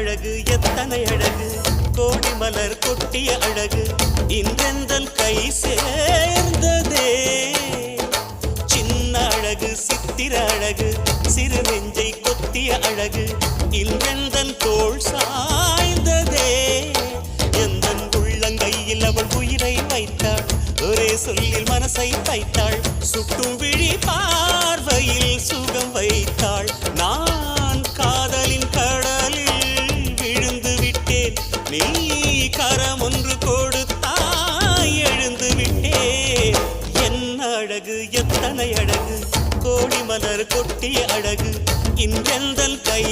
அழகு எத்தனை அழகு கோடி மலர் கொட்டிய அழகு இன்றெந்தன் கை சேர்ந்ததே சின்ன அழகு சித்திர அழகு சிறு நெஞ்சை கொத்திய அழகு இன்றெந்தன் தோள் சாய்ந்ததே எந்தன் உள்ளங்கையில் அவள் உயிரை வைத்தாள் ஒரே சொல்லில் மனசை தைத்தாள் சுட்டும் விழி பார்வையில் சுகம் வைத்தாள் நான் காதலின் கடலில் விழுந்து விட்டேன் நீ கரம் ஒன்று கொடுத்தாய் எழுந்து விட்டேன் என்ன அழகு எத்தனை அழகு கோடி மலர் கொட்டிய அழகு இன்றெந்தன் கை